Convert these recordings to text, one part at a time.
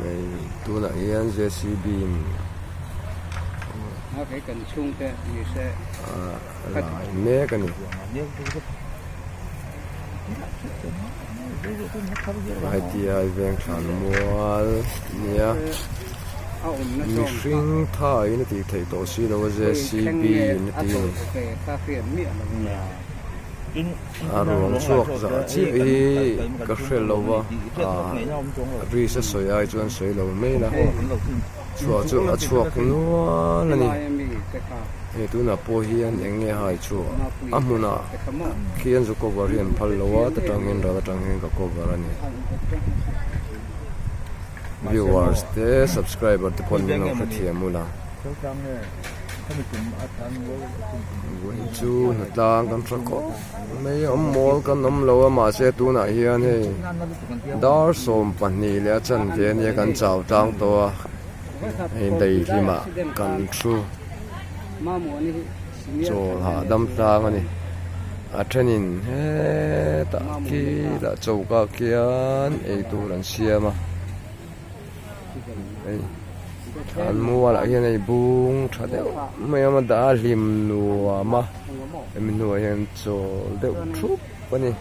này tu là yên JCB nó phải cần chung thế như sẽ lại mé cái này ITI veng tràn mua nha mi sinh thái nó thì thấy tổ sĩ đâu JCB nó thì ruộng chuộc giờ chỉ vì các xe lâu vì sẽ soi ai chuẩn soi lâu mấy là chuộc nữa là nè thì tôi là po hiền anh nghe hai chuộc amuna khi anh chụp cover hiền phal lâu ta trang hiền ra trang hiền các cover này viewers te subscriber te pon mình nó phát hiện mula chú nó đang cầm trắc có mấy ông mol cầm ông lâu mà xe tu nãy hiền thì dar som pan nì lẽ chân kia nè cầm chảo trang to hiện đây thì mà cầm chu cho hạ đâm ra cái này trên nhìn hết ta kia là châu cả kia ấy tu lần xia mà anh mua lại cái này buông thật đấy mấy ông đã lim lúa mà em lúa hiện cho đều chút cái này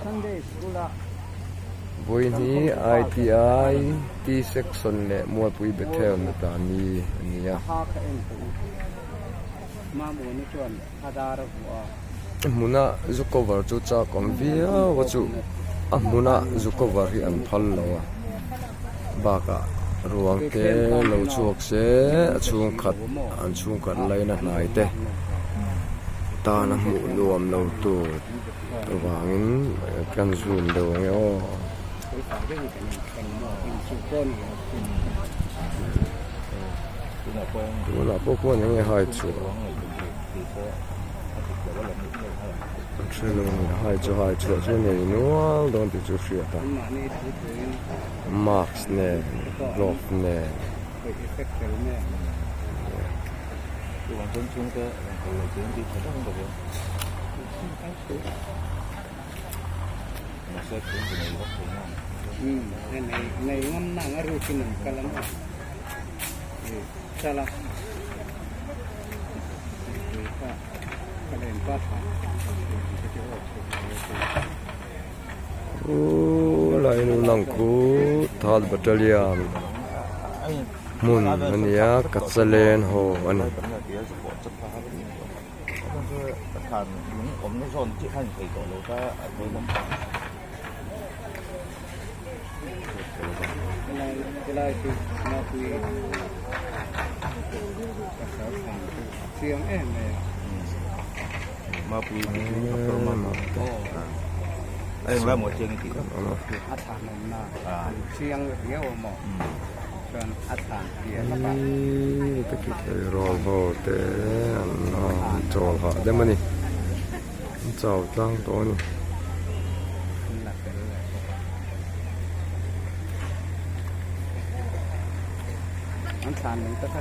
với ní ITI T section lệ mua bụi bệt theo nó ta ni à muna zucover chu cha kom via wa chu muna zucover hi an phal lo ba ka ruang ke lo chuak se chung khat an chung khat laina nai te ta na mu luam lo tu wangin kan zun do yo tu la po ko ne hai chu Trừ hai chỗ chỗ này nó đang bị chú phiền ta Max nè, Rock nè này ngon nặng ở ruột mình cả lắm salah lại nó nặng cú thad battalion mun anh ya cắt lên hồ anh mà bùi em là một trường thì ắt thản là xiang nhiều mà còn ắt thản kia là bạn cái rồi hồ để trò họ đấy mà nè trò trang to nè ắt thản mình tất cả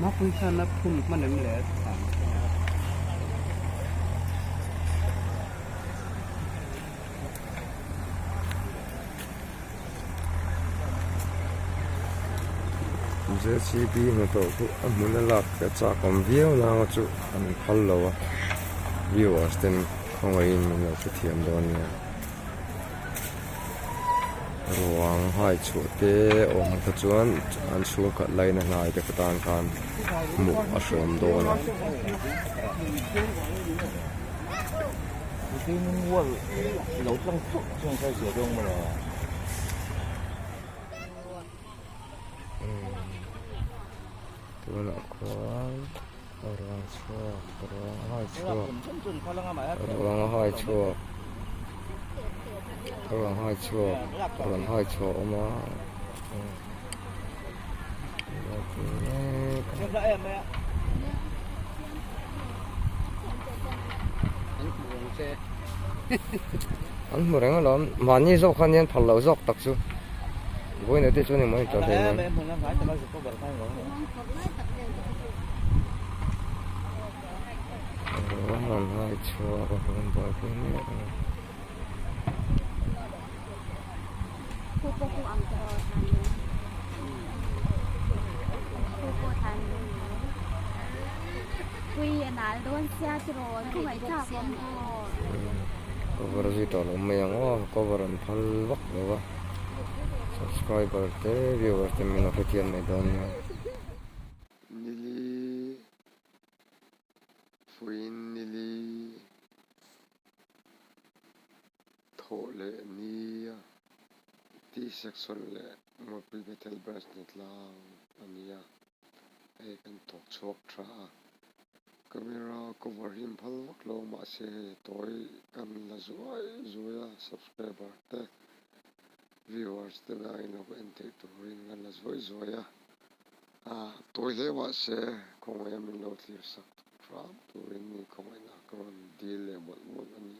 mà bùi thản là phun mà nem lẽ thản JCB nó tổ phụ muốn là cái cha còn view nào chú anh phal lâu viewers tên không ai mình là cái thiểm đó nè ruang hai chỗ te om cái chuan anh xuống cắt lại nè này cái tan can mu ở sớm đó nè cái mua lẩu trăng trong cái sữa trong mà tôi là có orang chuộc orang hai chuộc mà anh muốn rằng là 많이 dọc anh em phật lâu dọc đặc殊với này thì chỗ này mới cho thấy orang hai chuộc orang bồi cái này Al doon siya tron kung ay ta kon ko. cover dito lo mayang cover an phal wak lo subscriber te viewer te min ofitian me don nili fuin nili thole nia ti section le mo metal brass net lao ania ai kan tok chok tra camera cover him phal wak lo ma se toy kan la zuya subscriber te viewers te na in of ente to ring la zuya toy le wa se kong em lo clear sak tra to ring ni kong na kon deal le bol ani